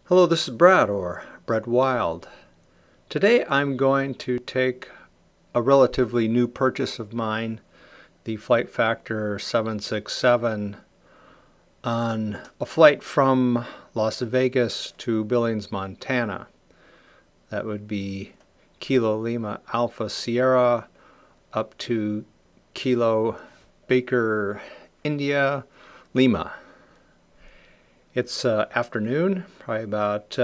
Hello, this is Brad, or Brad Wild. Today I'm going to take a relatively new purchase of mine, the FlightFactor 767, on a flight from Las Vegas to Billings, Montana. That would be Kilo Lima Alpha Sierra up to Kilo Baker India Lima. It's afternoon, probably about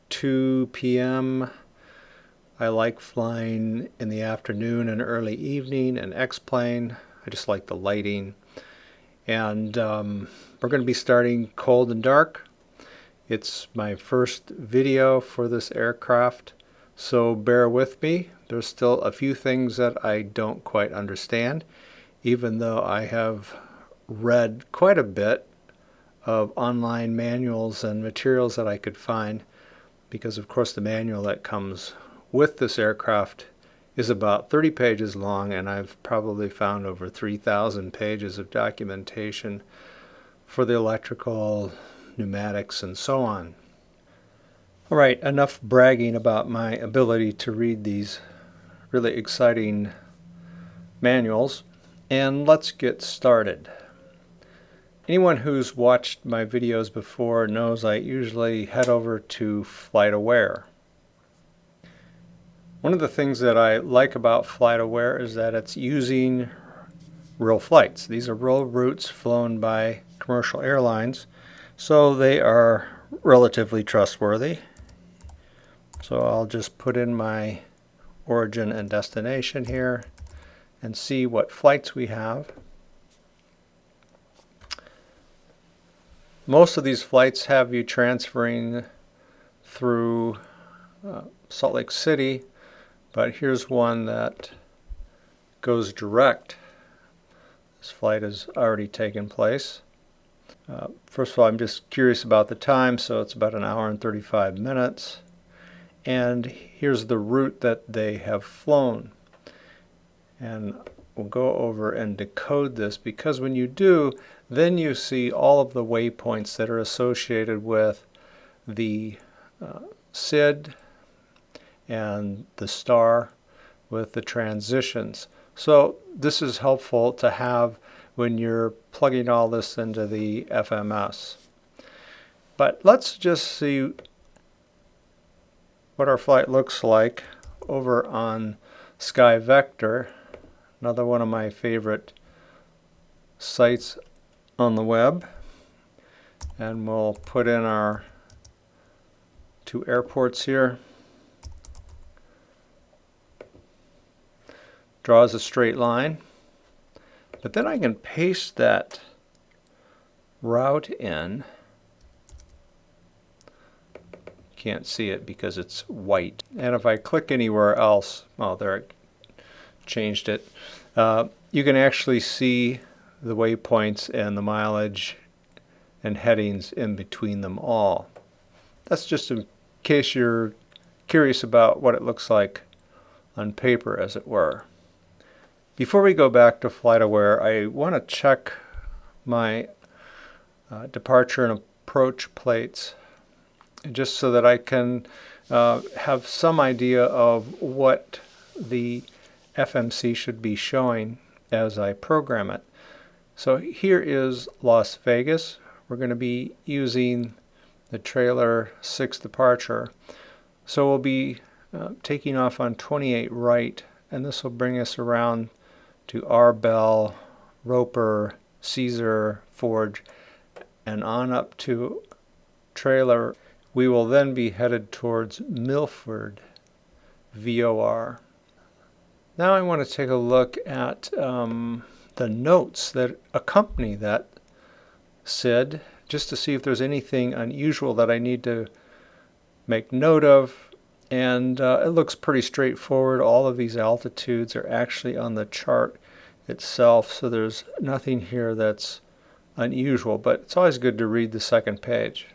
2 p.m. I like flying in the afternoon and early evening in X-plane. I just like the lighting. And we're going to be starting cold and dark. It's my first video for this aircraft, so bear with me. There's still a few things that I don't quite understand, even though I have read quite a bit of online manuals and materials that I could find, because of course the manual that comes with this aircraft is about 30 pages long, and I've probably found over 3,000 pages of documentation for the electrical, pneumatics, and so on. All right, enough bragging about my ability to read these really exciting manuals, and let's get started. Anyone who's watched my videos before knows I usually head over to FlightAware. One of the things that I like about FlightAware is that it's using real flights. These are real routes flown by commercial airlines, so they are relatively trustworthy. So I'll just put in my origin and destination here and see what flights we have. Most of these flights have you transferring through Salt Lake City, but here's one that goes direct. This flight has already taken place. First of all, I'm just curious about the time, so it's about 1 hour and 35 minutes. And here's the route that they have flown. And we'll go over and decode this, because when you do, then you see all of the waypoints that are associated with the SID and the star with the transitions. So this is helpful to have when you're plugging all this into the FMS. But let's just see what our flight looks like over on SkyVector, another one of my favorite sites on the web. And we'll put in our 2 airports here. Draws a straight line, but then I can paste that route in. Can't see it because it's white. And if I click anywhere else, well, there it changed it. You can actually see the waypoints and the mileage and headings in between them all. That's just in case you're curious about what it looks like on paper, as it were. Before we go back to FlightAware, I want to check my departure and approach plates, just so that I can have some idea of what the FMC should be showing as I program it. So here is Las Vegas. We're going to be using the trailer 6 departure. So we'll be taking off on 28 right, and this will bring us around to Arbel, Roper, Caesar, Forge, and on up to trailer. We will then be headed towards Milford, VOR. Now I want to take a look at the notes that accompany that SID, just to see if there's anything unusual that I need to make note of. And it looks pretty straightforward. All of these altitudes are actually on the chart itself, so there's nothing here that's unusual, but it's always good to read the second page.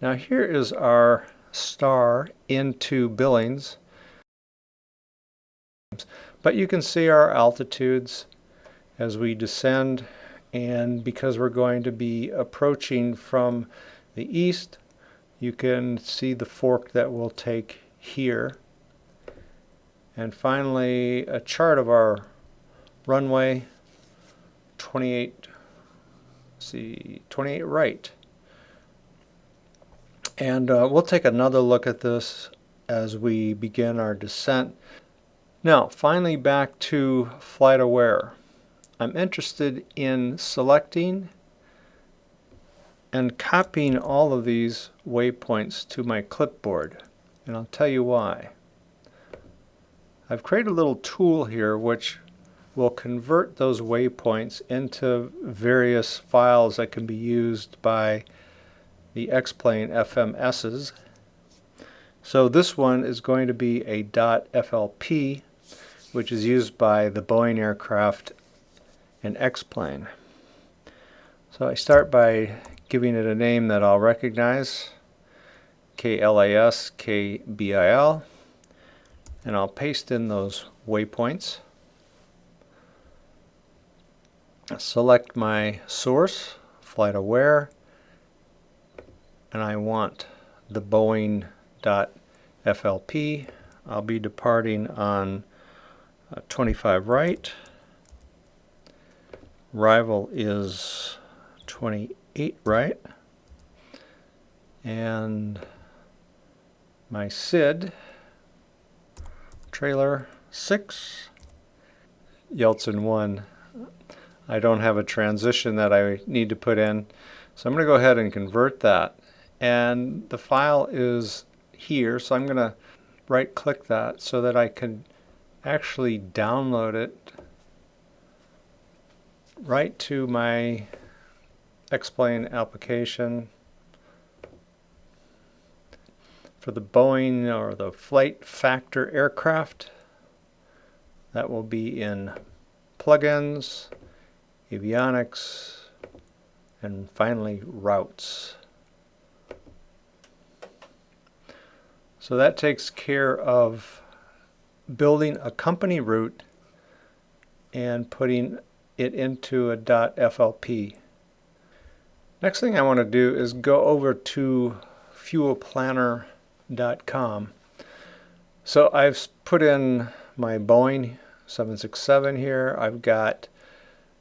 Now here is our star into Billings, but you can see our altitudes as we descend, and because we're going to be approaching from the east, you can see the fork that we'll take here. And finally, a chart of our runway, 28 right. And we'll take another look at this as we begin our descent. Now, finally back to FlightAware. I'm interested in selecting and copying all of these waypoints to my clipboard, and I'll tell you why. I've created a little tool here which will convert those waypoints into various files that can be used by the X-plane FMSs. So this one is going to be a .flp, which is used by the Boeing aircraft and X-plane. So I start by giving it a name that I'll recognize, KLAS, KBIL, and I'll paste in those waypoints. Select my source, FlightAware, and I want the Boeing.flp. I'll be departing on 25 right. Arrival is 28 right. And my SID, trailer 6, Yeltsin 1. I don't have a transition that I need to put in, so I'm going to go ahead and convert that. And the file is here, so I'm going to right click that so that I can actually download it right to my X-plane application. For the Boeing or the FlightFactor aircraft, that will be in plugins, avionics, and finally routes. So that takes care of building a company route and putting it into a .flp. Next thing I want to do is go over to fuelplanner.com. So I've put in my Boeing 767 here. I've got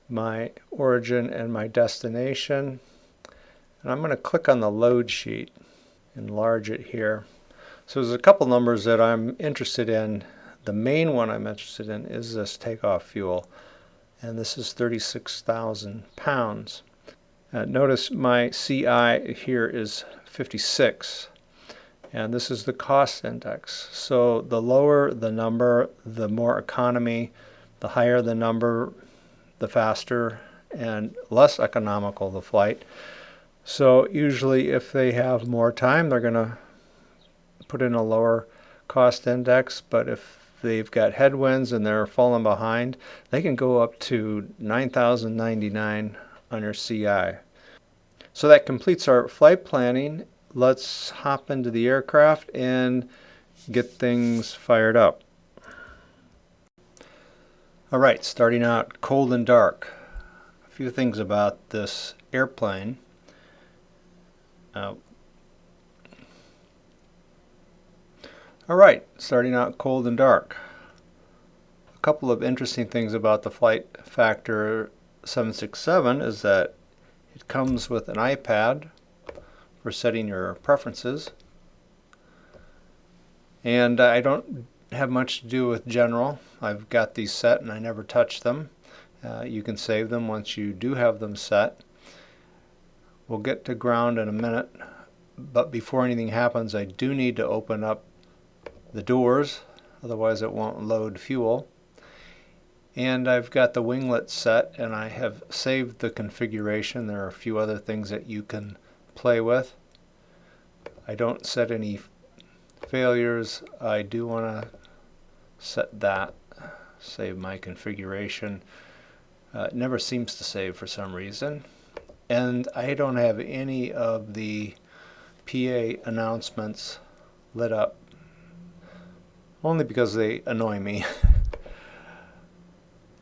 my origin and my destination. And I'm going to click on the load sheet, enlarge it here. So there's a couple numbers that I'm interested in. The main one I'm interested in is this takeoff fuel, and this is 36,000 pounds. Notice my CI here is 56, and this is the cost index. So the lower the number, the more economy; the higher the number, the faster and less economical the flight. So usually if they have more time, they're going to put in a lower cost index, but if they've got headwinds and they're falling behind, they can go up to 9,099 on your CI. So that completes our flight planning. Let's hop into the aircraft and get things fired up. Alright, starting out cold and dark. A few things about this airplane. Alright, starting out cold and dark. A couple of interesting things about the FlightFactor 767 is that it comes with an iPad for setting your preferences. And I don't have much to do with general. I've got these set and I never touch them. You can save them once you do have them set. We'll get to ground in a minute, but before anything happens I do need to open up the doors, otherwise it won't load fuel. And I've got the winglet set and I have saved the configuration. There are a few other things that you can play with. I don't set any failures. I do want to set that, save my configuration. It never seems to save for some reason. And I don't have any of the PA announcements lit up, only because they annoy me.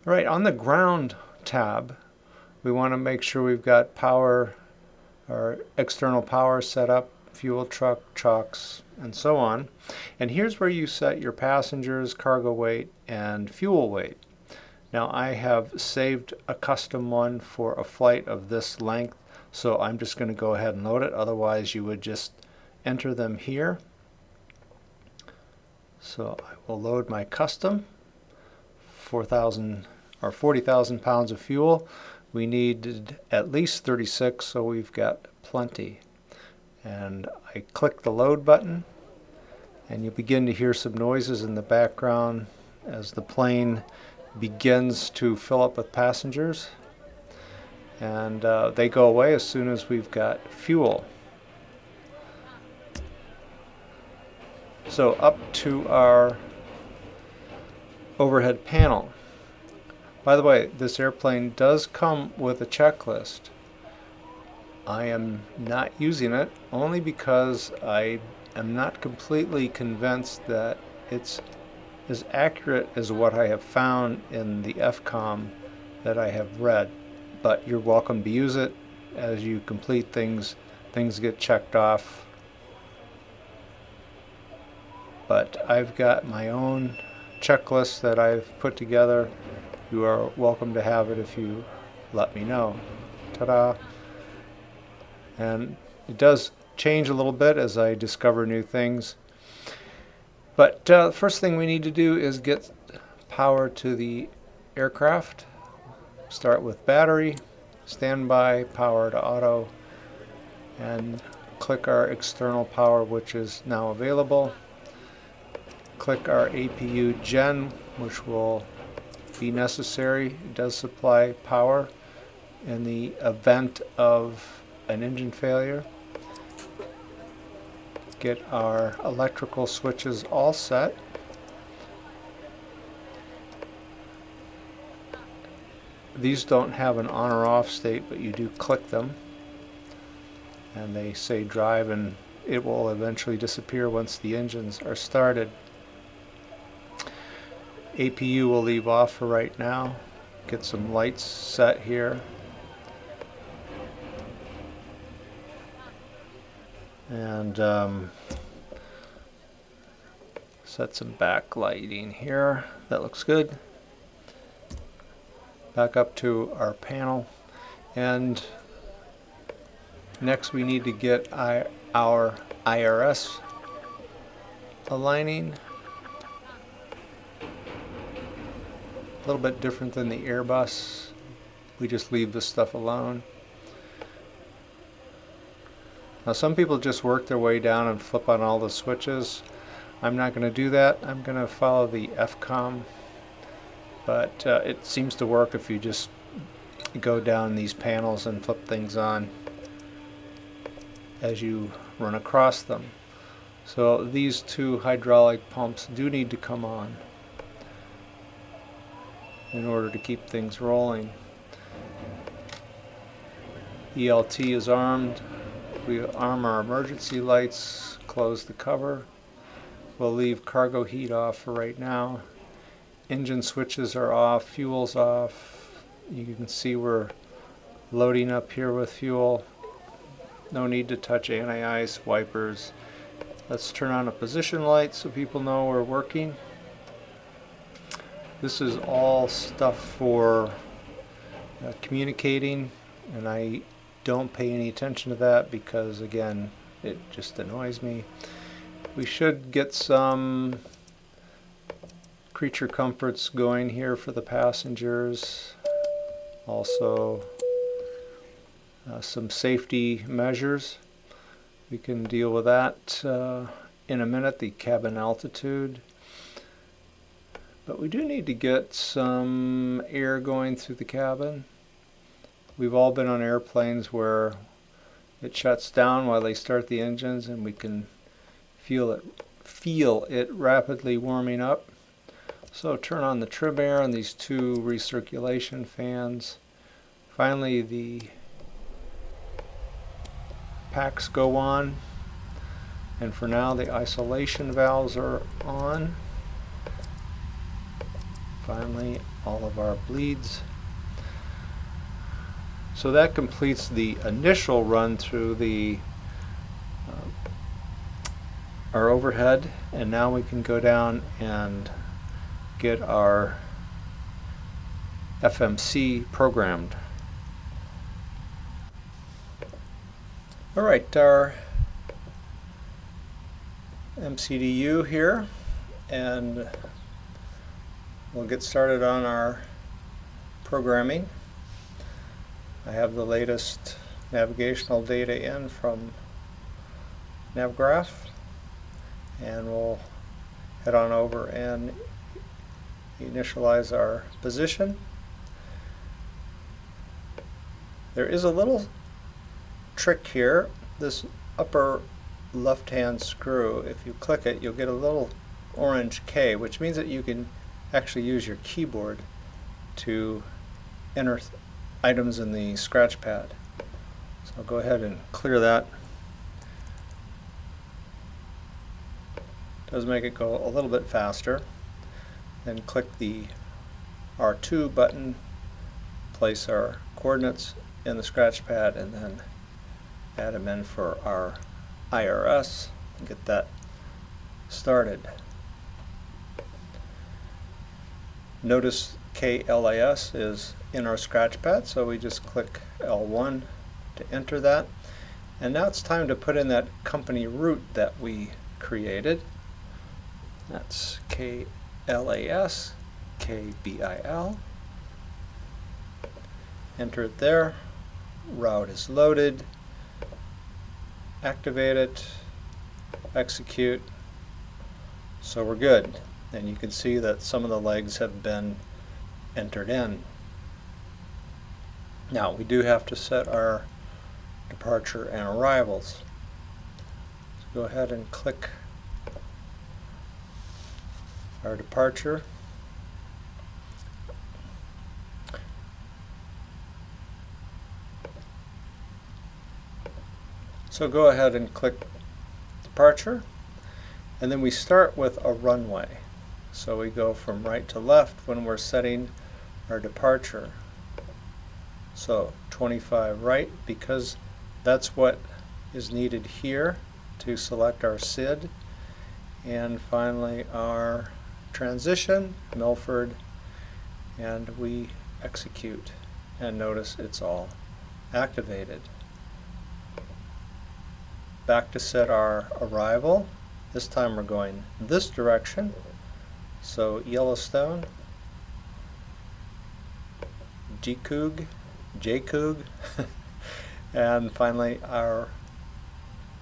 Right, on the ground tab, we want to make sure we've got power our external power setup, fuel truck, chocks, and so on. And here's where you set your passengers, cargo weight, and fuel weight. Now I have saved a custom one for a flight of this length, so I'm just going to go ahead and load it. Otherwise you would just enter them here. So I will load my custom 4,000 or 40,000 pounds of fuel. We needed at least 36, so we've got plenty. And I click the load button, and you begin to hear some noises in the background as the plane begins to fill up with passengers. And they go away as soon as we've got fuel. So up to our overhead panel. By the way, this airplane does come with a checklist. I am not using it only because I am not completely convinced that it's as accurate as what I have found in the FCOM that I have read. But you're welcome to use it. As you complete things, things get checked off. But I've got my own checklist that I've put together. You are welcome to have it if you let me know. Ta-da! And it does change a little bit as I discover new things. But the first thing we need to do is get power to the aircraft. Start with battery, standby, power to auto, and click our external power, which is now available. Click our APU gen, which will be necessary. It does supply power in the event of an engine failure. Get our electrical switches all set. These don't have an on or off state, but you do click them and they say drive, and it will eventually disappear once the engines are started. APU will leave off for right now. Get some lights set here. And set some backlighting here. That looks good. Back up to our panel. And next we need to get our IRS aligning. A little bit different than the Airbus. We just leave this stuff alone. Now some people just work their way down and flip on all the switches. I'm not going to do that. I'm going to follow the FCOM. But it seems to work if you just go down these panels and flip things on as you run across them. So these two hydraulic pumps do need to come on in order to keep things rolling. ELT is armed. We arm our emergency lights, close the cover. We'll leave cargo heat off for right now. Engine switches are off, fuel's off. You can see we're loading up here with fuel. No need to touch anti-ice, wipers. Let's turn on a position light so people know we're working. This is all stuff for communicating, and I don't pay any attention to that because, again, it just annoys me. We should get some creature comforts going here for the passengers. Also, some safety measures. We can deal with that in a minute, the cabin altitude. But we do need to get some air going through the cabin. We've all been on airplanes where it shuts down while they start the engines, and we can feel it rapidly warming up. So turn on the trim air on these two recirculation fans. Finally, the packs go on, and for now the isolation valves are on. Finally, all of our bleeds. So that completes the initial run through our overhead, and now we can go down and get our FMC programmed. Alright, our MCDU here, and we'll get started on our programming. I have the latest navigational data in from NavGraph, and we'll head on over and initialize our position. There is a little trick here. This upper left-hand screw, if you click it, you'll get a little orange K, which means that you can actually use your keyboard to enter items in the scratch pad. So I'll go ahead and clear that. Does make it go a little bit faster. Then click the R2 button, place our coordinates in the scratch pad, and then add them in for our IRS and get that started. Notice KLAS is in our scratch pad, so we just click L1 to enter that. And now it's time to put in that company route that we created. That's KLAS, KBIL. Enter it there. Route is loaded. Activate it. Execute. So we're good. And you can see that some of the legs have been entered in. Now we do have to set our departure and arrivals. So go ahead and click our departure. So go ahead and click departure, and then we start with a runway. So we go from right to left when we're setting our departure. So 25 right, because that's what is needed here to select our SID. And finally our transition, Milford, and we execute. And notice it's all activated. Back to set our arrival. This time we're going this direction. So Yellowstone, JCOOG, and finally our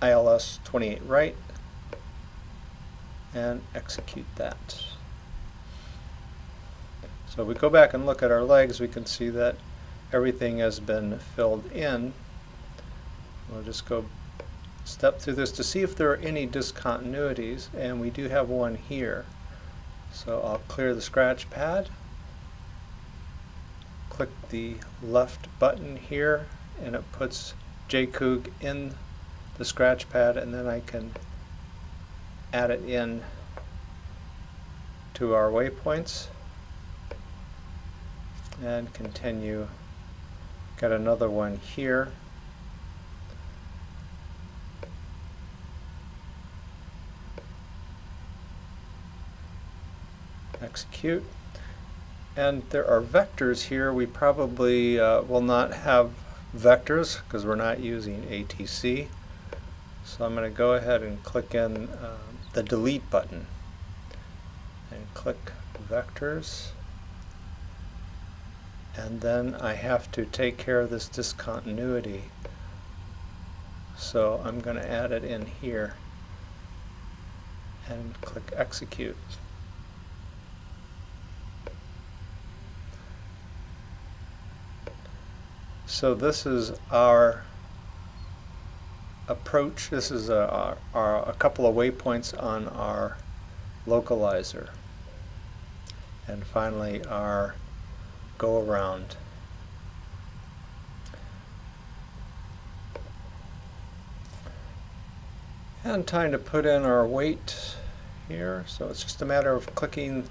ILS 28 right, and execute that. So if we go back and look at our legs, we can see that everything has been filled in. We'll just go step through this to see if there are any discontinuities, and we do have one here. So I'll clear the scratch pad, click the left button here, and it puts JCOOG in the scratch pad, and then I can add it in to our waypoints and continue. Got another one here. Execute. And there are vectors here. We probably will not have vectors because we're not using ATC. So I'm going to go ahead and click in the delete button and click vectors. And then I have to take care of this discontinuity. So I'm going to add it in here and click execute. So this is our approach. This is a couple of waypoints on our localizer. And finally our go around. And time to put in our weight here. So it's just a matter of clicking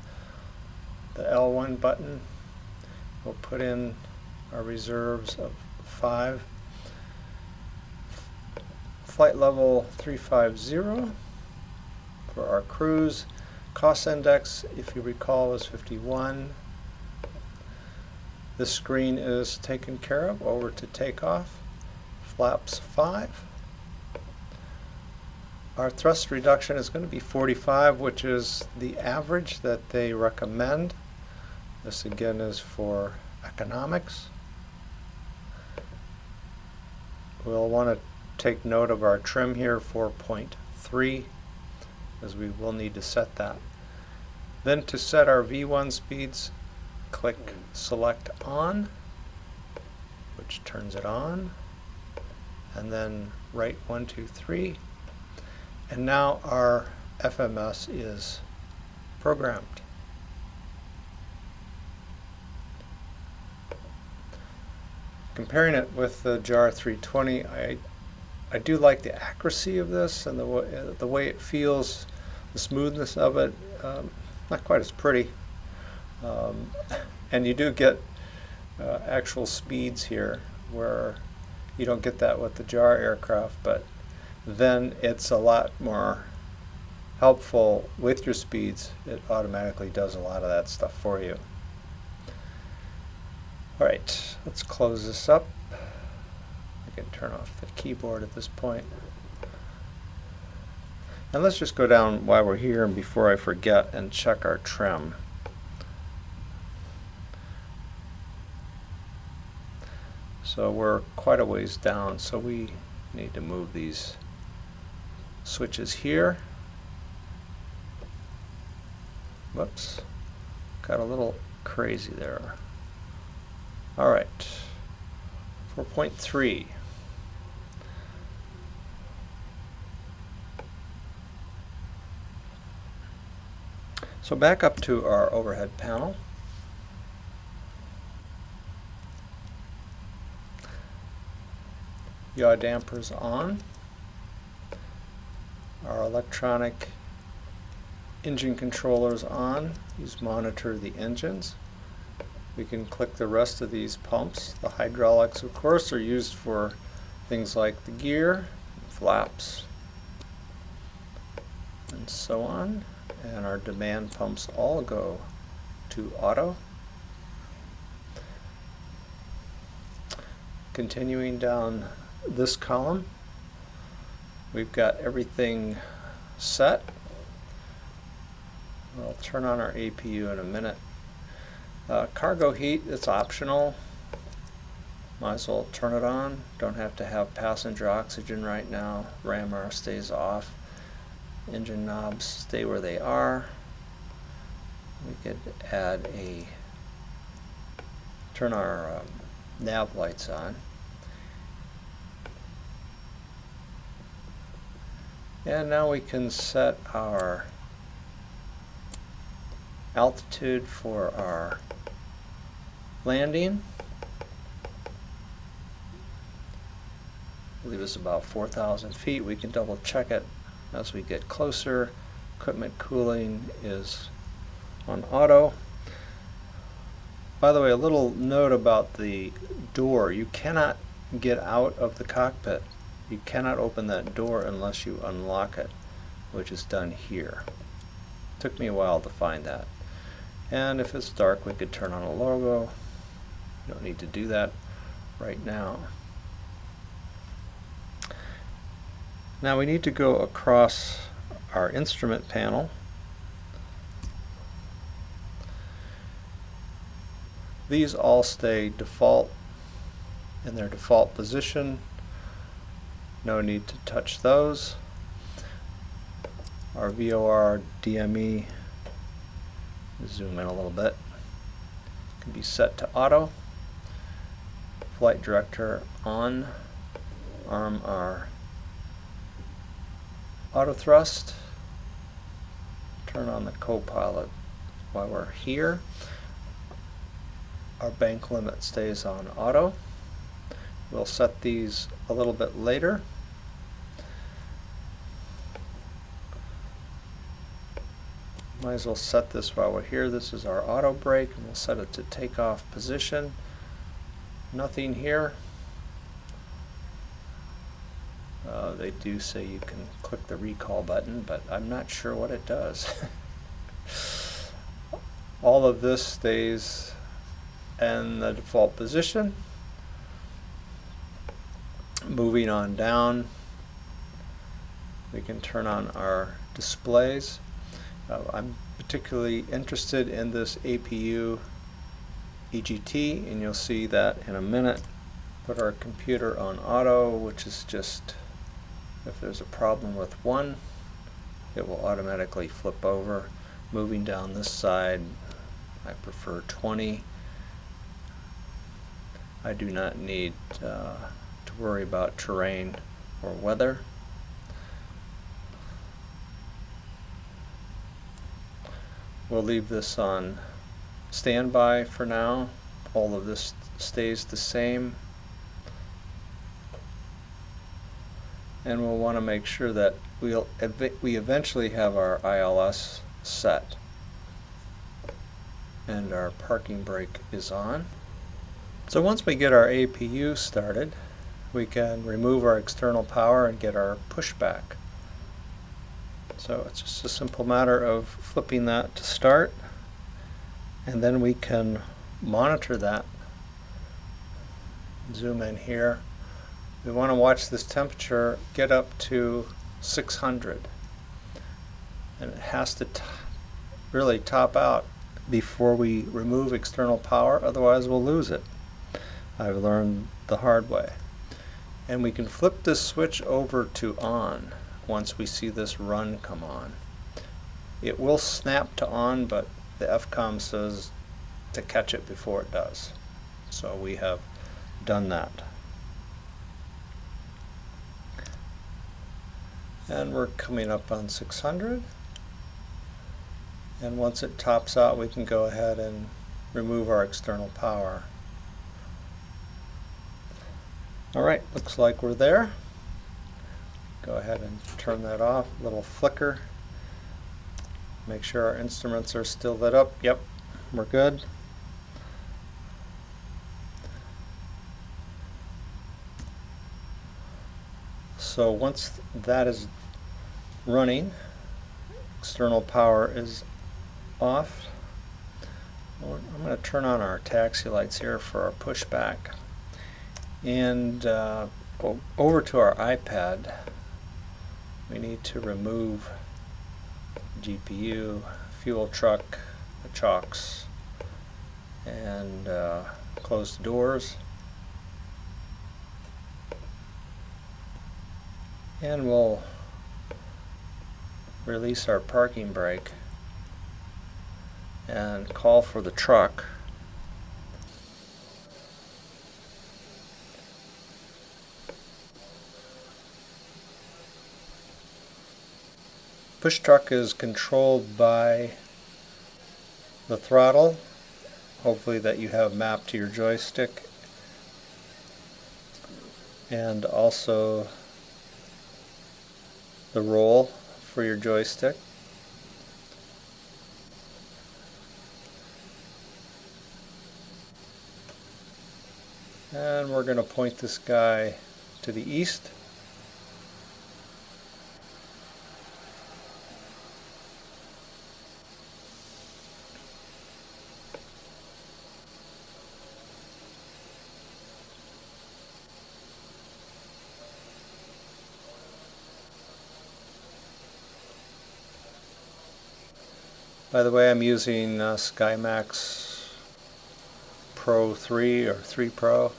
the L1 button. We'll put in our reserves of 5. Flight level 350 for our cruise. Cost index, if you recall, is 51. This screen is taken care of. Over to takeoff. Flaps 5. Our thrust reduction is going to be 45, which is the average that they recommend. This again is for economics. We'll want to take note of our trim here, 4.3, as we will need to set that. Then to set our V1 speeds, click Select On, which turns it on, and then right 1, 2, 3, and now our FMS is programmed. Comparing it with the JAR 320, I do like the accuracy of this and the way it feels, the smoothness of it. Not quite as pretty, and you do get actual speeds here where you don't get that with the JAR aircraft, but then it's a lot more helpful with your speeds. It automatically does a lot of that stuff for you. Alright, let's close this up. I can turn off the keyboard at this point. And let's just go down while we're here and before I forget and check our trim. So we're quite a ways down, so we need to move these switches here. Whoops, got a little crazy there. Alright, 4.3. So back up to our overhead panel. Yaw dampers on. Our electronic engine controllers on. These monitor the engines. We can click the rest of these pumps. The hydraulics, of course, are used for things like the gear, flaps, and so on. And our demand pumps all go to auto. Continuing down this column, we've got everything set. I'll turn on our APU in a minute. Cargo heat, it's optional. Might as well turn it on. Don't have to have passenger oxygen right now. Rammer stays off. Engine knobs stay where they are. We could add turn our nav lights on. And now we can set our altitude for our landing. I believe it's about 4,000 feet. We can double check it as we get closer. Equipment cooling is on auto. By the way, a little note about the door. You cannot get out of the cockpit. You cannot open that door unless you unlock it, which is done here. Took me a while to find that. And if it's dark, we could turn on a logo. Don't need to do that right now. Now we need to go across our instrument panel. These all stay default in their default position. No need to touch those. Our VOR DME, zoom in a little bit, can be set to auto. Flight director on. Arm our auto thrust. Turn on the co-pilot while we're here. Our bank limit stays on auto. We'll set these a little bit later. Might as well set this while we're here. This is our auto brake, and we'll set it to takeoff position. Nothing here. They do say you can click the recall button, but I'm not sure what it does. All of this stays in the default position. Moving on down, we can turn on our displays. I'm particularly interested in this APU EGT, and you'll see that in a minute. Put our computer on auto, which is just if there's a problem with one, it will automatically flip over. Moving down this side, I prefer 20. I do not need to worry about terrain or weather. We'll leave this on standby for now. All of this stays the same. And we'll want to make sure that we eventually have our ILS set and our parking brake is on. So once we get our APU started, we can remove our external power and get our pushback. So it's just a simple matter of flipping that to start, and then we can monitor that. Zoom in here. We want to watch this temperature get up to 600, and it has to really top out before we remove external power, otherwise we'll lose it. I've learned the hard way. And we can flip this switch over to on once we see this run come on. It will snap to on, but the FCOM says to catch it before it does. So we have done that. And we're coming up on 600. And once it tops out, we can go ahead and remove our external power. Alright, looks like we're there. Go ahead and turn that off. Little flicker. Make sure our instruments are still lit up. Yep, we're good. So once that is running, external power is off. I'm going to turn on our taxi lights here for our pushback. And over to our iPad, we need to remove GPU, fuel truck, the chocks, and close the doors. And we'll release our parking brake and call for the truck. Push truck is controlled by the throttle, hopefully that you have mapped to your joystick, and also the roll for your joystick. And we're going to point this guy to the east. By the way, I'm using SkyMax Pro 3 or 3 Pro.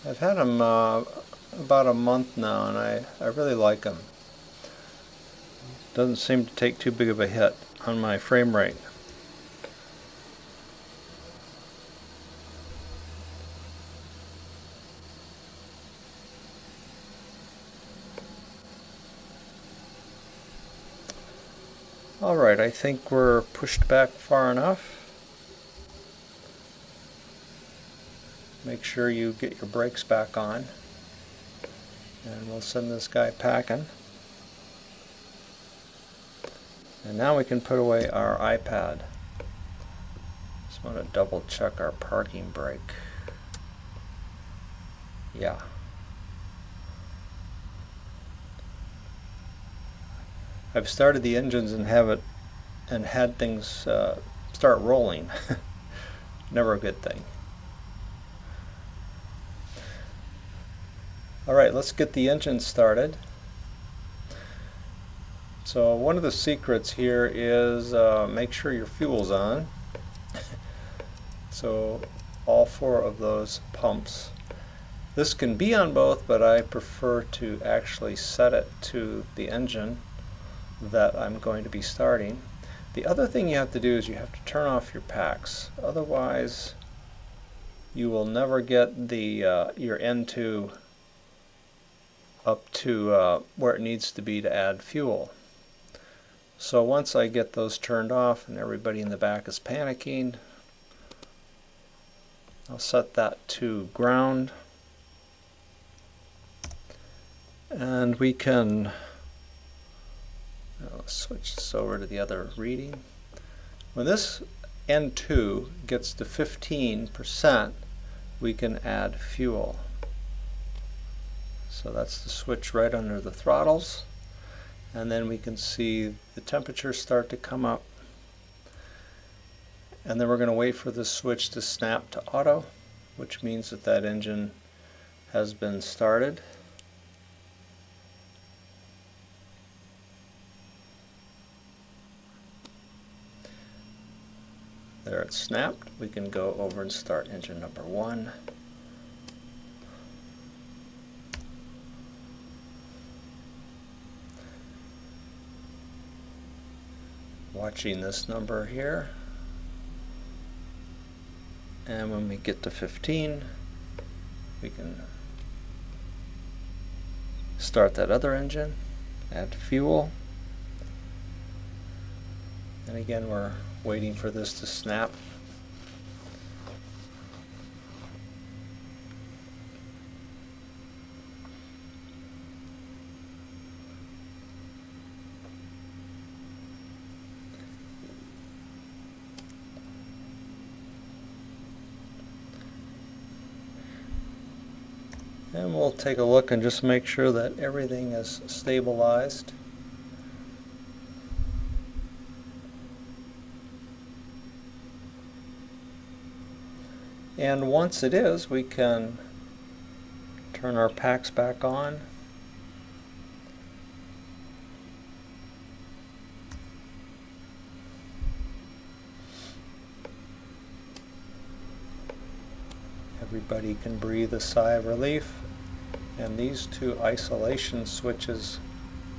I've had them about a month now, and I really like them. Doesn't seem to take too big of a hit on my frame rate. Alright, I think we're pushed back far enough. Make sure you get your brakes back on. And we'll send this guy packing. And now we can put away our iPad. So Just want to double check our parking brake. Yeah. I've started the engines and had things start rolling. Never a good thing. Alright, let's get the engine started. So one of the secrets here is make sure your fuel's on. So all 4 of those pumps. This can be on both, but I prefer to actually set it to the engine that I'm going to be starting. The other thing you have to do is you have to turn off your packs. Otherwise, you will never get the your N2 up to where it needs to be to add fuel. So once I get those turned off and everybody in the back is panicking, I'll set that to ground. And we can switch this over to the other reading. When this N2 gets to 15%, we can add fuel. So that's the switch right under the throttles. And then we can see the temperature start to come up. And then we're going to wait for the switch to snap to auto, which means that that engine has been started. There it snapped. We can go over and start engine number 1. Watching this number here. And when we get to 15, we can start that other engine, add fuel. And again, we're waiting for this to snap. And we'll take a look and just make sure that everything is stabilized. And once it is, we can turn our packs back on. Everybody can breathe a sigh of relief. And these 2 isolation switches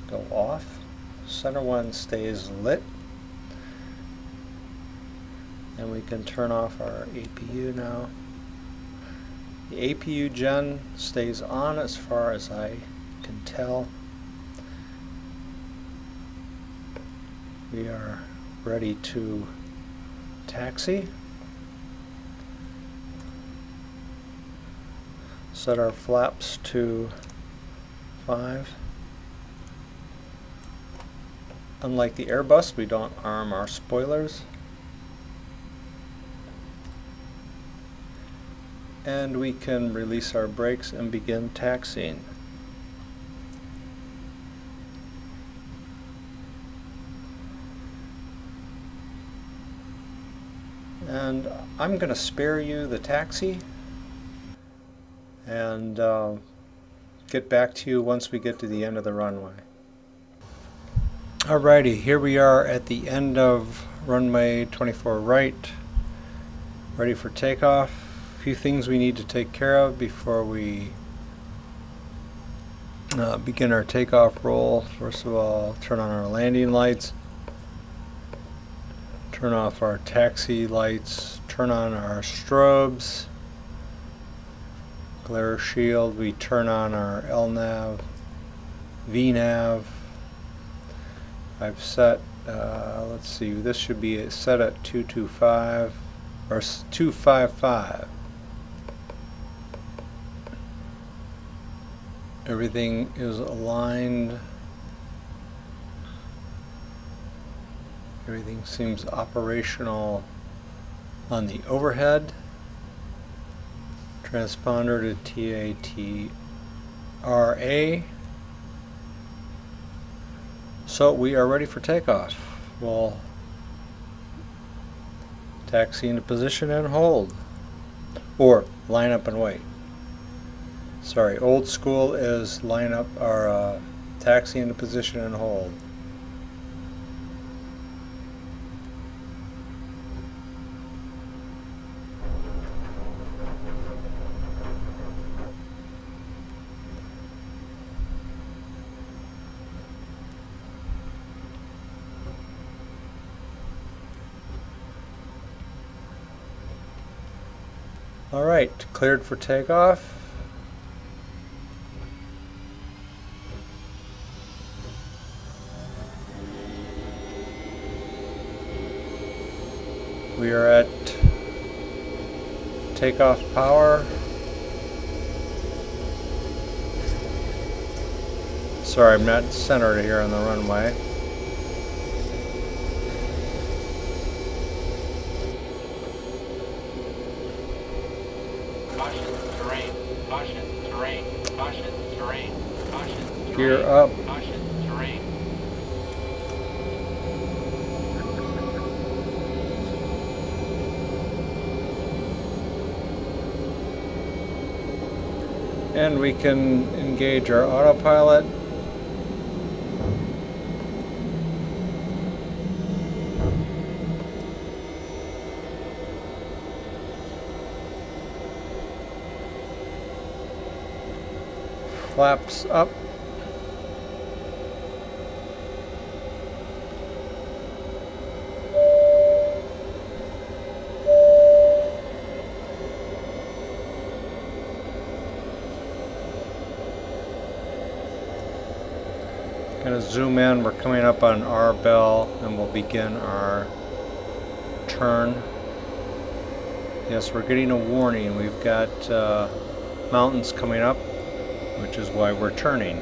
go off. Center one stays lit. And we can turn off our APU now. The APU gen stays on as far as I can tell. We are ready to taxi. Set our flaps to 5. Unlike the Airbus, we don't arm our spoilers. And we can release our brakes and begin taxiing. And I'm going to spare you the taxi and get back to you once we get to the end of the runway. Alrighty, here we are at the end of runway 24 right, ready for takeoff. A few things we need to take care of before we begin our takeoff roll. First of all, turn on our landing lights, turn off our taxi lights, turn on our strobes, glare shield. We turn on our LNAV, VNAV. I've set, let's see, this should be set at 225 or 255. Everything is aligned. Everything seems operational on the overhead, transponder to TATRA. So we are ready for takeoff. We'll taxi into position and hold, or line up and wait. Sorry, old school is line up or taxi into position and hold. All right, cleared for takeoff. We are at takeoff power. Sorry, I'm not centered here on the runway. Caution, terrain, caution, terrain, caution, terrain, caution, terrain, Gear up. caution, terrain. And we can engage our autopilot. Flaps up. Gonna zoom in. We're coming up on our bell and we'll begin our turn. Yes, we're getting a warning. We've got mountains coming up, which is why we're turning.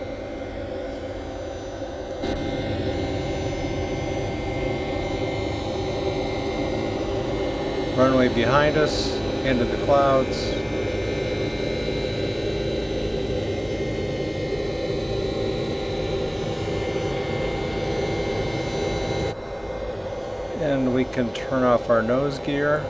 Runway behind us, into the clouds. And we can turn off our nose gear.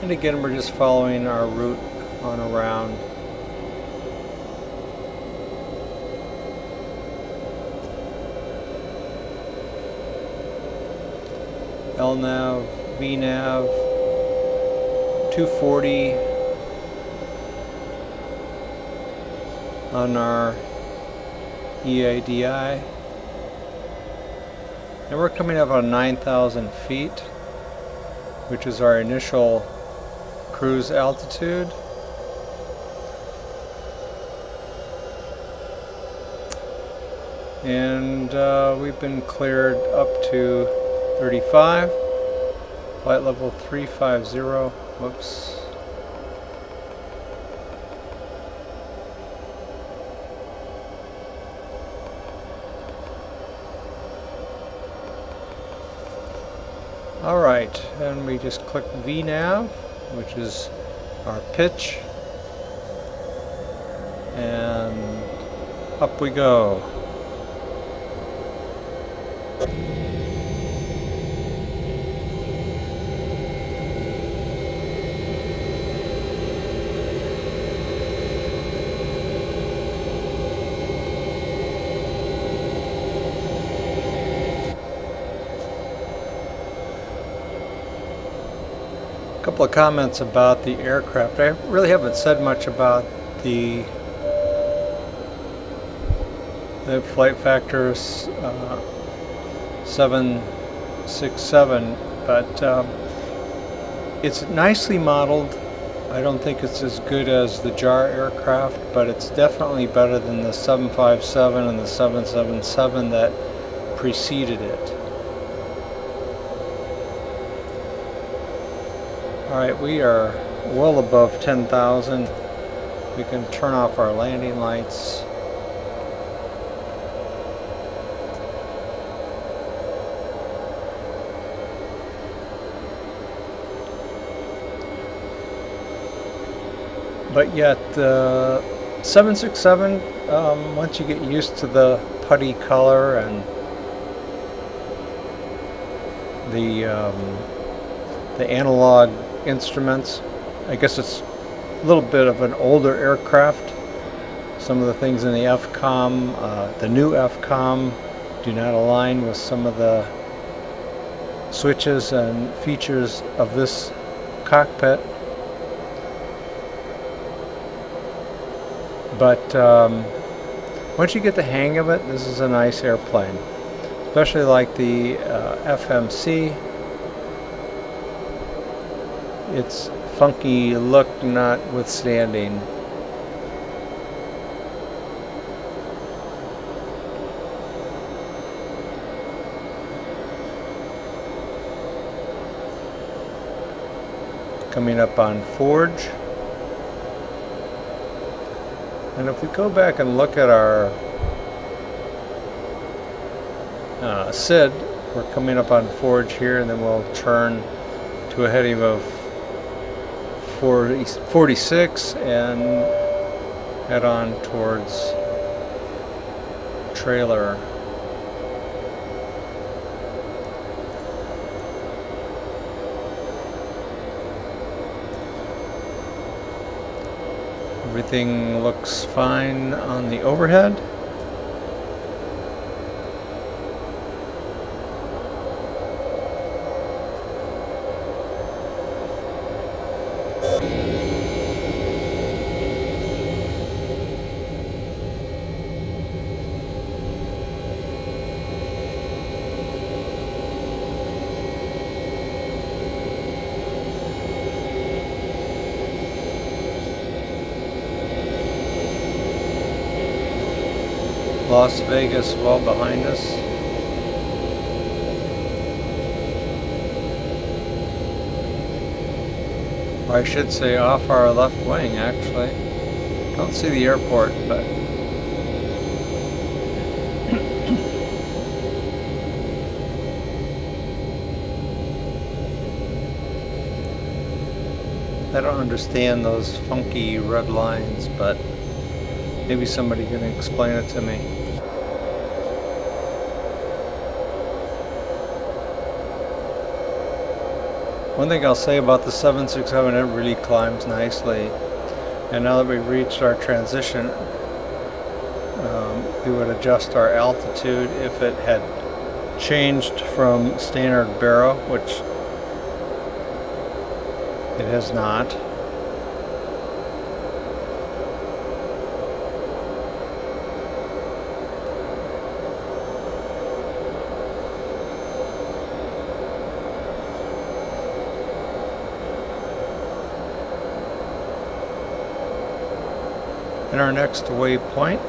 And again, we're just following our route on around. LNAV, VNAV, 240 on our EADI. And we're coming up on 9,000 feet, which is our initial cruise altitude. And we've been cleared up to 35, flight level 350. Whoops. All right, and we just click VNAV, which is our pitch, and up we go. Couple of comments about the aircraft. I really haven't said much about the FlightFactor 767, but it's nicely modeled. I don't think it's as good as the JAR aircraft, but it's definitely better than the 757 and the 777 that preceded it. Alright, we are well above 10,000. We can turn off our landing lights. But yet the 767, once you get used to the putty color and the analog instruments, I guess it's a little bit of an older aircraft. Some of the things in the FCOM, the new FCOM, do not align with some of the switches and features of this cockpit. But once you get the hang of it, this is a nice airplane. Especially like the FMC. Its funky look notwithstanding. Coming up on Forge. And if we go back and look at our SID, we're coming up on Forge here, and then we'll turn to a heading of 46 and head on towards trailer. Everything looks fine on the overhead. Las Vegas well behind us. Or I should say off our left wing, actually. Don't see the airport, but I don't understand those funky red lines, but maybe somebody can explain it to me. One thing I'll say about the 767, it really climbs nicely. And now that we've reached our transition, we would adjust our altitude if it had changed from standard baro, which it has not. And our next waypoint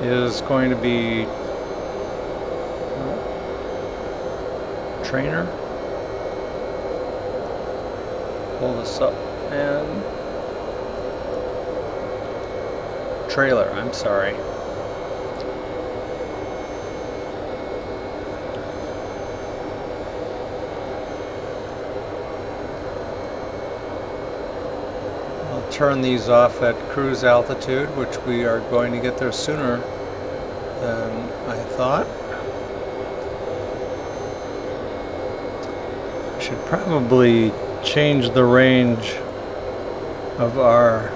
is going to be trainer. Pull this up and trailer, I'm sorry. Turn these off at cruise altitude, which we are going to get there sooner than I thought. I should probably change the range of our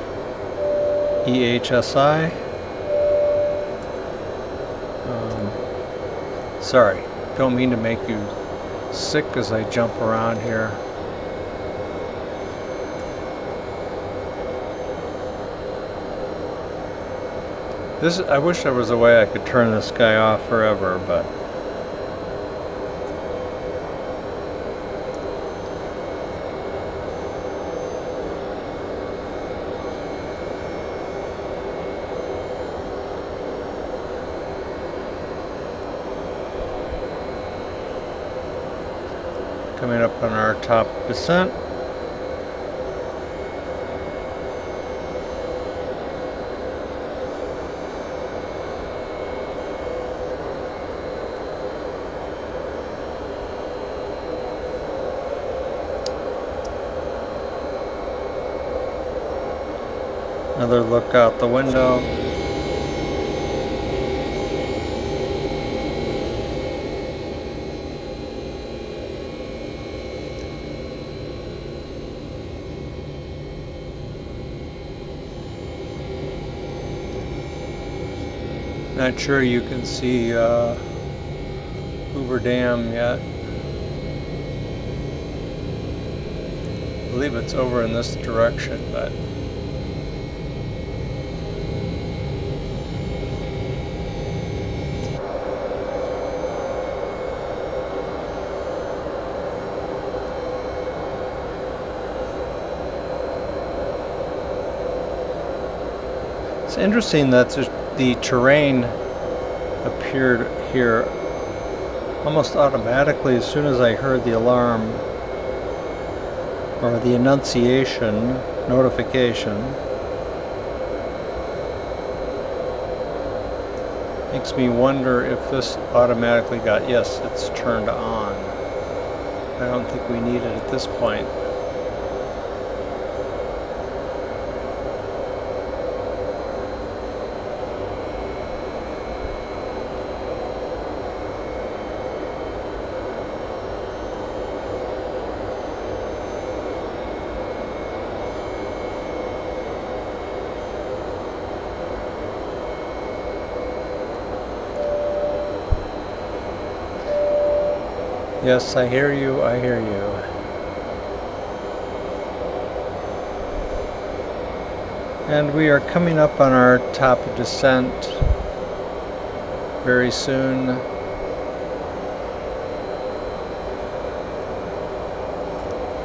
EHSI. Sorry, don't mean to make you sick as I jump around here. I wish there was a way I could turn this guy off forever, but Coming up on our top descent. Another look out the window. Not sure you can see Hoover Dam yet. I believe it's over in this direction, but it's interesting that the terrain appeared here almost automatically as soon as I heard the alarm or the annunciation notification. Makes me wonder if this automatically got, yes, it's turned on. I don't think we need it at this point. Yes, I hear you, I hear you. And we are coming up on our top of descent very soon.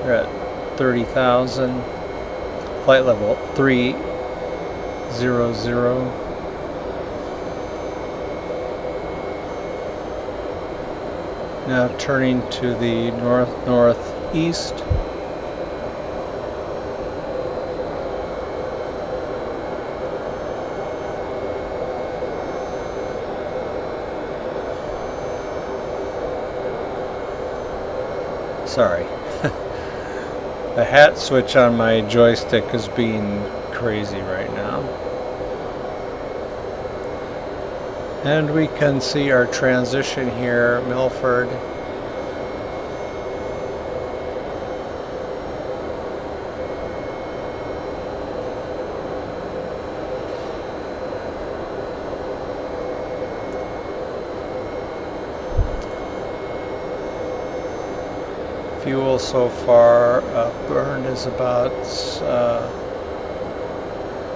We're at 30,000, flight level 300. Now turning to the northeast. Sorry. The hat switch on my joystick is being crazy right now. And we can see our transition here, Milford. Fuel so far burned is about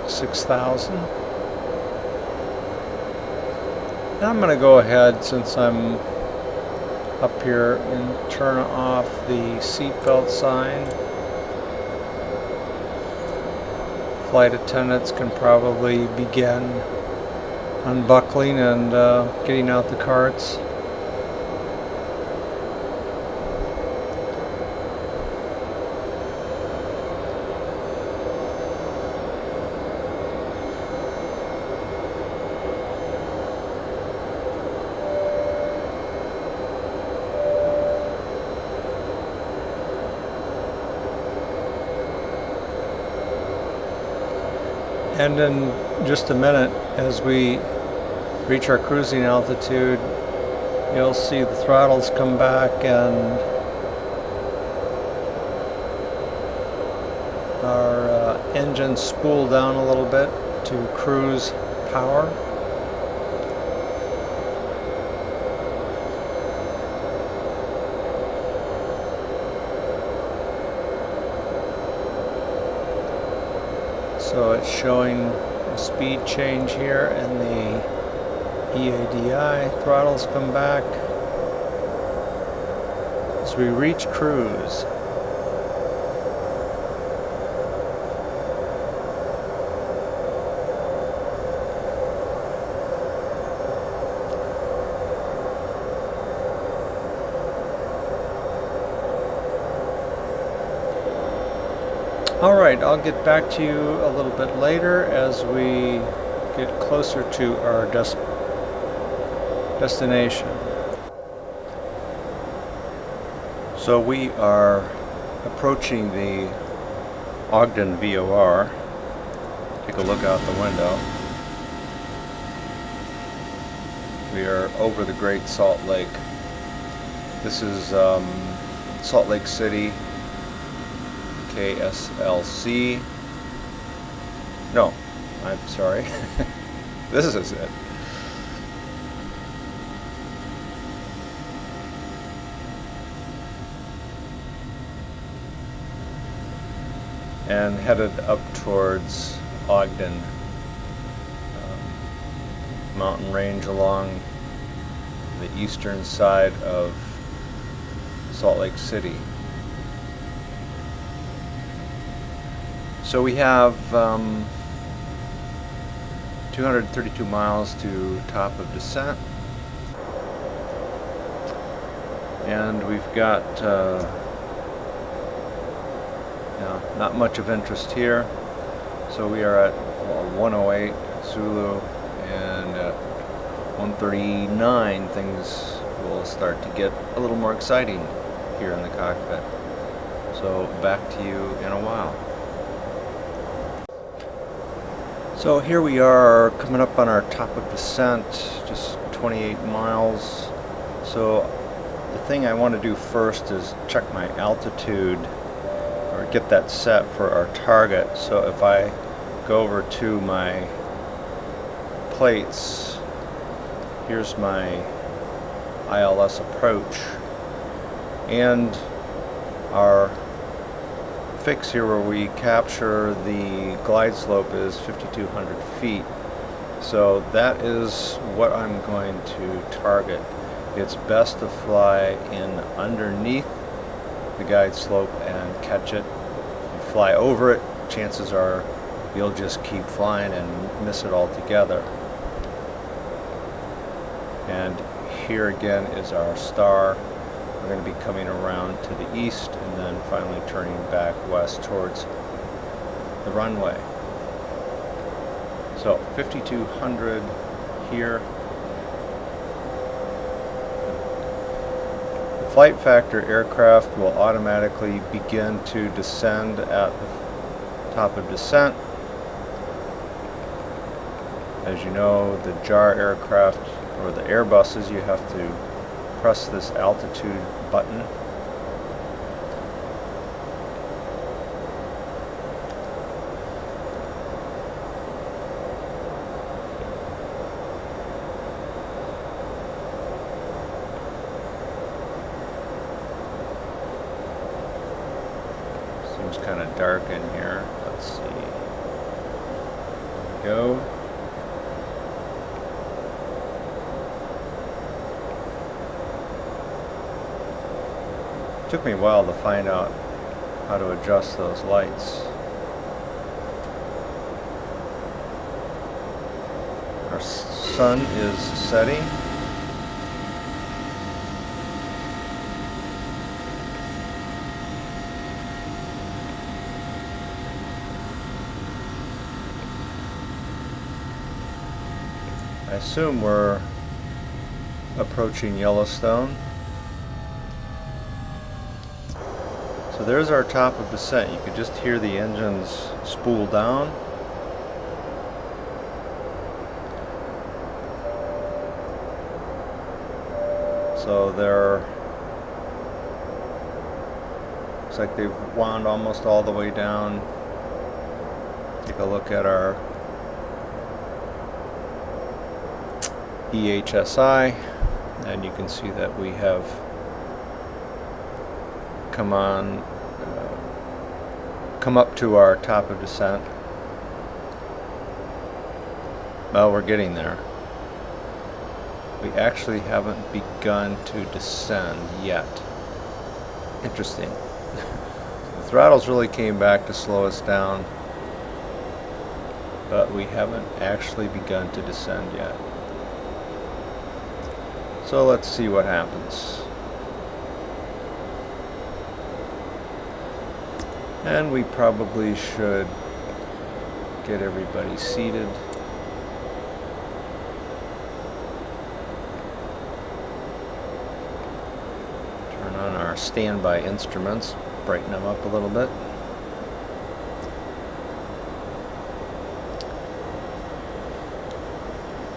6,000. I'm going to go ahead, since I'm up here, and turn off the seatbelt sign. Flight attendants can probably begin unbuckling and getting out the carts. And in just a minute, as we reach our cruising altitude, you'll see the throttles come back and our engines spool down a little bit to cruise power. So it's showing a speed change here, and the EADI throttles come back as we reach cruise. Alright, I'll get back to you a little bit later as we get closer to our destination. So we are approaching the Ogden VOR. Take a look out the window. We are over the Great Salt Lake. This is Salt Lake City, KSLC. No, I'm sorry. This is it. And headed up towards Ogden, mountain range along the eastern side of Salt Lake City. So we have 232 miles to top of descent, and we've got not much of interest here. So we are at 108 Zulu, and at 139 things will start to get a little more exciting here in the cockpit. So back to you in a while. So here we are coming up on our top of descent, just 28 miles. So the thing I want to do first is check my altitude, or get that set for our target. So if I go over to my plates, here's my ILS approach, and our fix here where we capture the glide slope is 5,200 feet. So that is what I'm going to target. It's best to fly in underneath the glide slope and catch it. If you fly over it, chances are you'll just keep flying and miss it altogether. And here again is our star. We're going to be coming around to the east and then finally turning back west towards the runway. So 5,200 here. The FlightFactor aircraft will automatically begin to descend at the top of descent. As you know, the JAR aircraft, or the Airbuses, you have to press this altitude button. Seems kind of dark in here. Let's see. There we go. It took me a while to find out how to adjust those lights. Our sun is setting. I assume we're approaching Yellowstone. So there's our top of descent. You could just hear the engines spool down. So they're, looks like they've wound almost all the way down. Take a look at our EHSI, and you can see that we have come up to our top of descent. Well, we're getting there. We actually haven't begun to descend yet. Interesting. The throttles really came back to slow us down, but we haven't actually begun to descend yet. So let's see what happens. And we probably should get everybody seated. Turn on our standby instruments, brighten them up a little bit.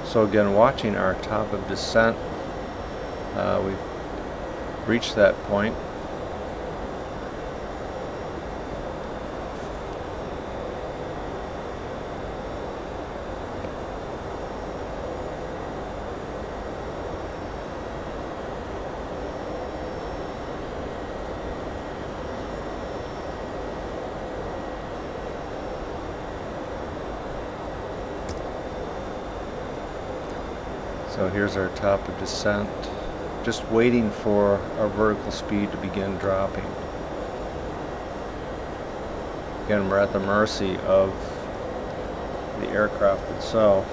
So again, watching our top of descent, we've reached that point. So here's our top of descent, just waiting for our vertical speed to begin dropping. Again, we're at the mercy of the aircraft itself.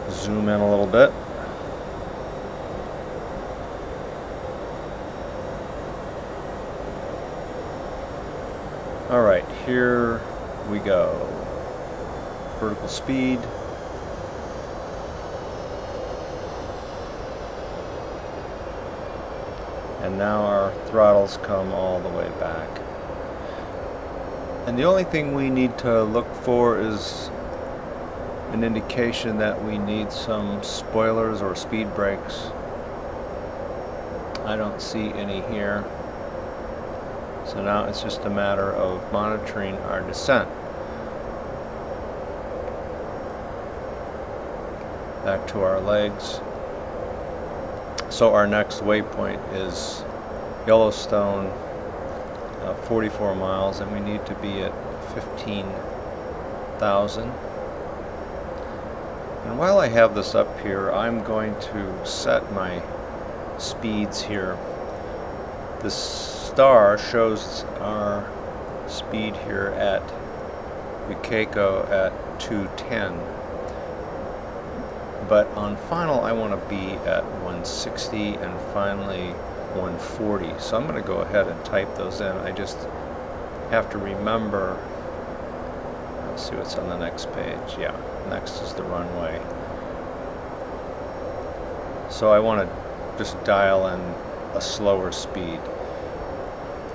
Zoom in a little bit. Alright, here we go. Vertical speed. And now our throttles come all the way back. And the only thing we need to look for is an indication that we need some spoilers or speed brakes. I don't see any here. So now it's just a matter of monitoring our descent. Back to our legs. So our next waypoint is Yellowstone, 44 miles, and we need to be at 15,000. And while I have this up here, I'm going to set my speeds here. This star shows our speed here at Ukeko at 210. But on final I want to be at 160 and finally 140. So I'm going to go ahead and type those in. I just have to remember. Let's see what's on the next page. Yeah, next is the runway. So I want to just dial in a slower speed.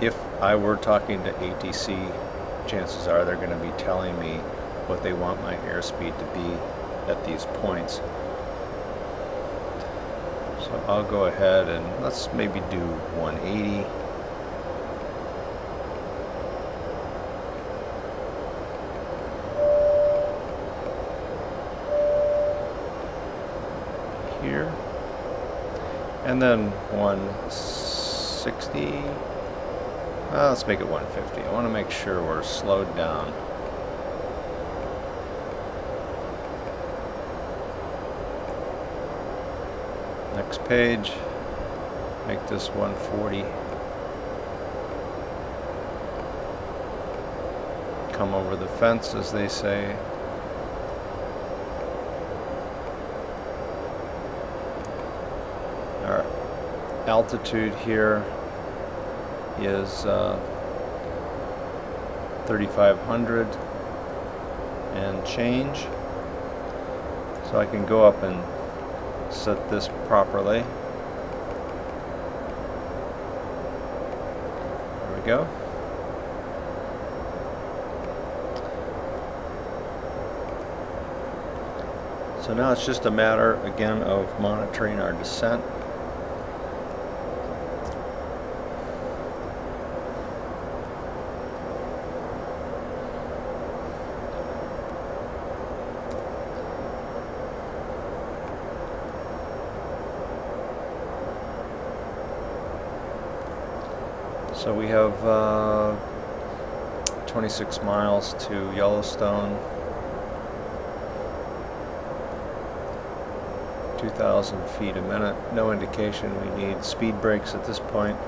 If I were talking to ATC, chances are they're going to be telling me what they want my airspeed to be at these points. So I'll go ahead and let's maybe do 180. Here. And then 160. Let's make it 150. I want to make sure we're slowed down. Next page. Make this 140. Come over the fence, as they say. Our altitude here is 3,500 and change. So I can go up and set this properly. There we go. So now it's just a matter again of monitoring our descent. So we have 26 miles to Yellowstone, 2,000 feet a minute. No indication we need speed brakes at this point.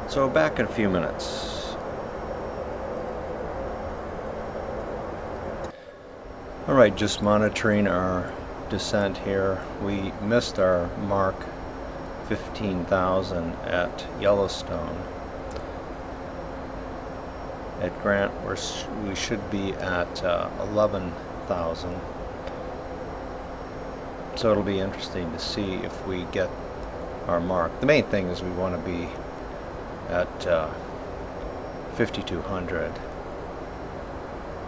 So back in a few minutes. Alright, just monitoring our descent here. We missed our mark 15,000 at Yellowstone. At Grant we should be at 11,000. So it'll be interesting to see if we get our mark. The main thing is we want to be at 5,200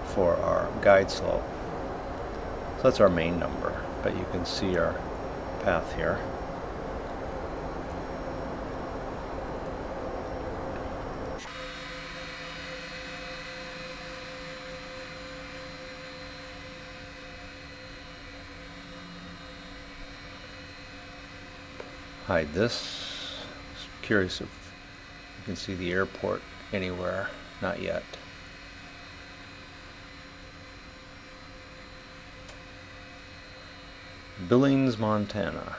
for our guide slope. So that's our main number, but you can see our path here. Hide this. Curious if you can see the airport anywhere. Not yet. Billings, Montana.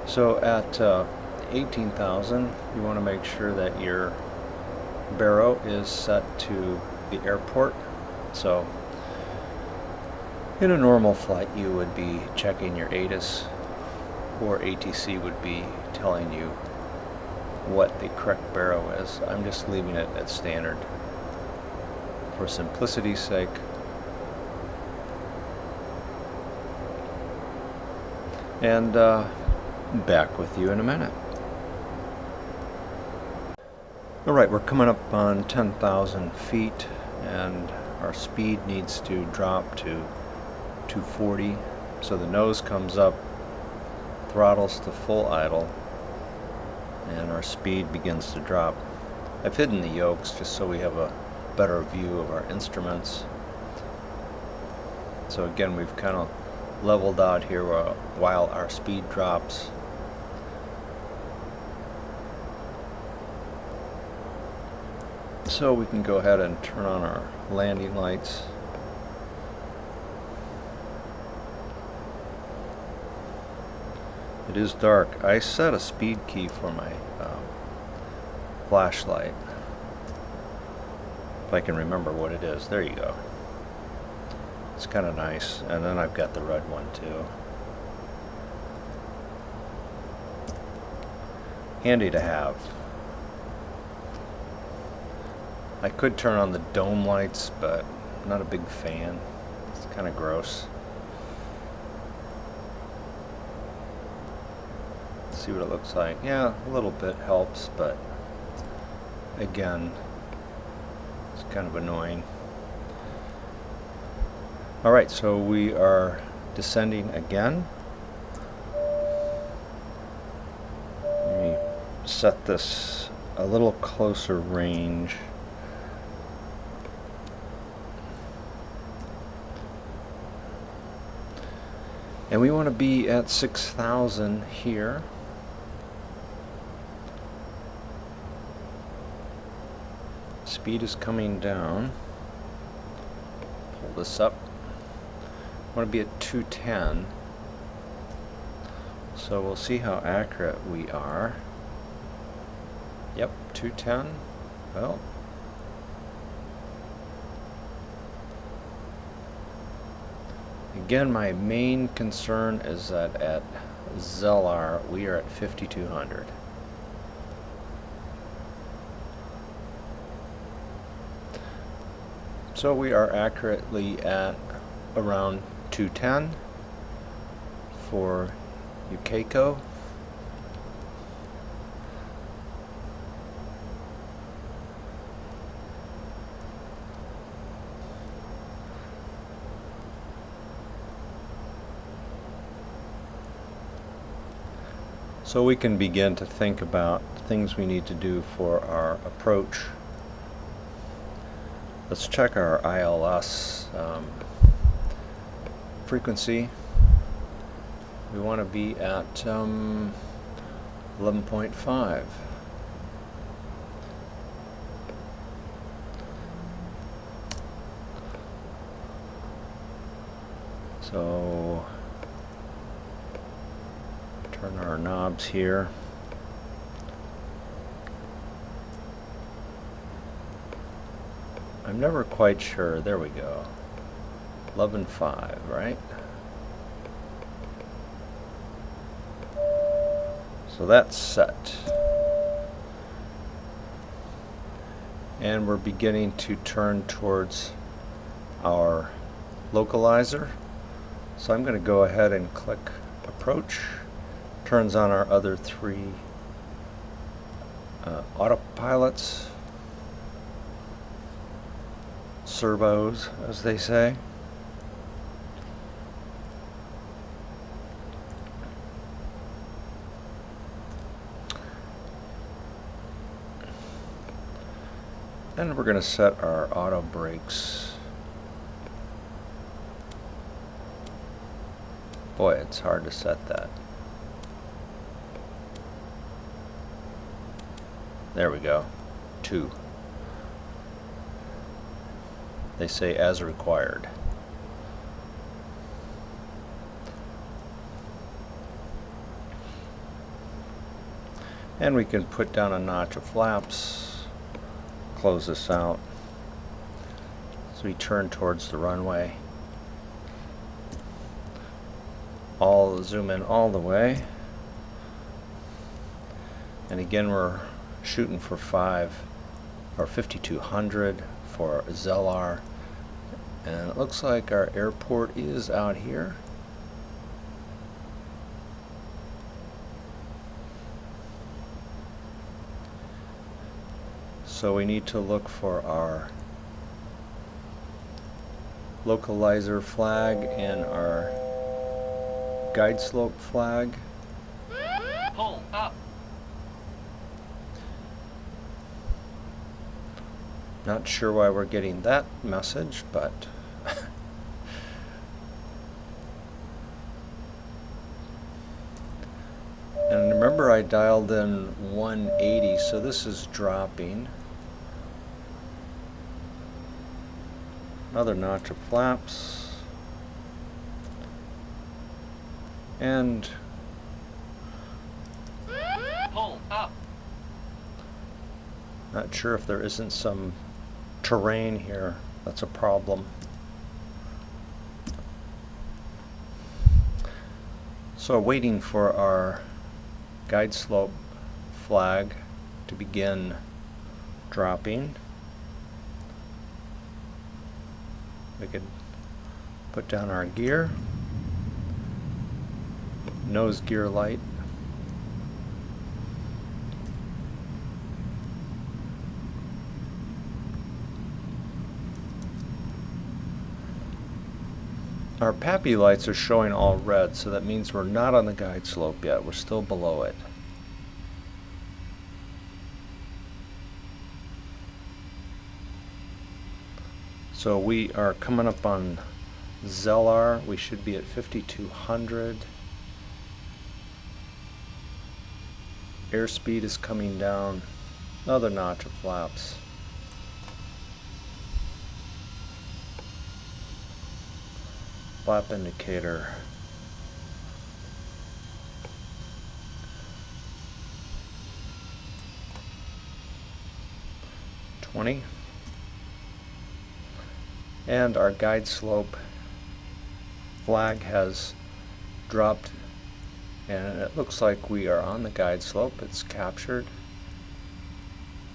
So at 18,000, you want to make sure that your baro is set to the airport. So in a normal flight, you would be checking your ATIS, or ATC would be telling you what the correct baro is. I'm just leaving it at standard for simplicity's sake. And back with you in a minute. Alright, we're coming up on 10,000 feet, and our speed needs to drop to 240, so the nose comes up, throttles to full idle, and our speed begins to drop. I've hidden the yokes just so we have a better view of our instruments. So again, we've kind of leveled out here while our speed drops. So we can go ahead and turn on our landing lights. It is dark. I set a speed key for my flashlight. If I can remember what it is. There you go. It's kind of nice. And then I've got the red one too. Handy to have. I could turn on the dome lights, but I'm not a big fan. It's kind of gross. See what it looks like. Yeah, a little bit helps, but again, it's kind of annoying. Alright, so we are descending again. Let me set this a little closer range. And we want to be at 6,000 here. Speed is coming down. Pull this up. I want to be at 210. So we'll see how accurate we are. Yep, 210. Well, again, my main concern is that at Zellar we are at 5,200. So we are accurately at around 210 for Ukeko. So we can begin to think about things we need to do for our approach. Let's check our ILS frequency. We want to be at 11.5. So Turn our knobs here. I'm never quite sure. There we go. 11.5, right? So that's set. And we're beginning to turn towards our localizer. So I'm going to go ahead and click approach. Turns on our other three autopilots, servos as they say. Then we're going to set our auto brakes. Boy, it's hard to set that. There we go. 2. They say as required. And we can put down a notch of flaps. Close this out. So we turn towards the runway. Zoom in all the way. And again, we're shooting for 5200 for Zellar. And it looks like our airport is out here. So we need to look for our localizer flag and our guide slope flag. Pull up. Not sure why we're getting that message, but and remember I dialed in 180, so this is dropping. Another notch of flaps. And Pull up. not sure if there isn't some terrain here that's a problem. So waiting for our guide slope flag to begin dropping. We could put down our gear, nose gear light. Our PAPI lights are showing all red, so that means we're not on the guide slope yet. We're still below it. So we are coming up on Zellar. We should be at 5200. Airspeed is coming down. Another notch of flaps. Flap indicator. $20. And our guide slope flag has dropped, and it looks like we are on the guide slope. It's captured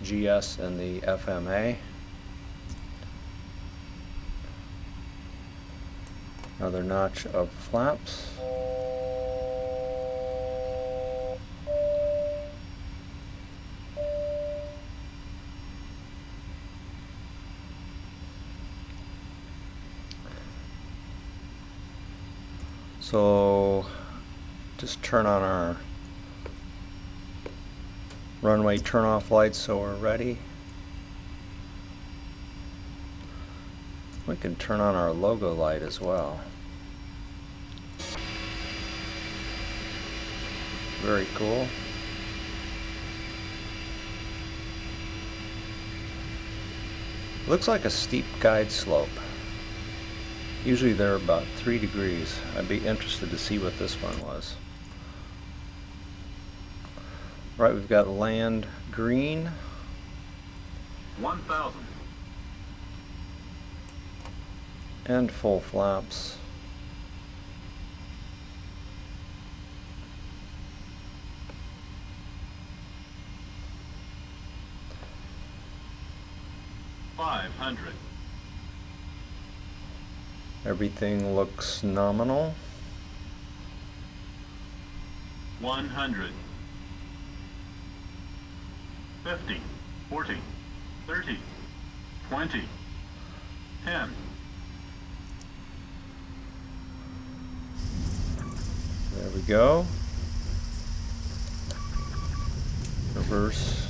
GS and the FMA. Another notch of flaps. So just turn on our runway turn-off lights so we're ready. We can turn on our logo light as well. Very cool. Looks like a steep guide slope. Usually they're about 3 degrees. I'd be interested to see what this one was. Right, we've got land green. 1,000. And full flaps. $500. Everything looks nominal. 100. 50, 40, 30, 20, 10. There we go. Reverse.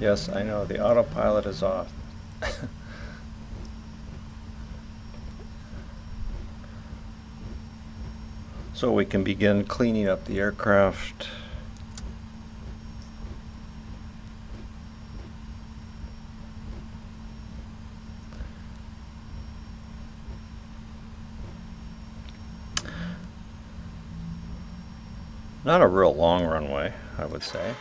Yes, I know, the autopilot is off. So we can begin cleaning up the aircraft. Not a real long runway, I would say.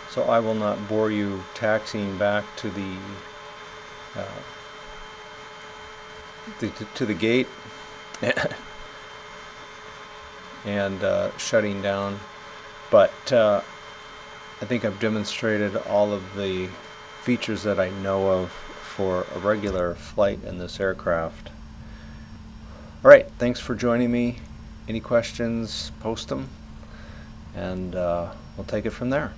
So I will not bore you taxiing back to the gate and shutting down, but I think I've demonstrated all of the features that I know of for a regular flight in this aircraft. Alright, thanks for joining me. Any questions, post them, and we'll take it from there.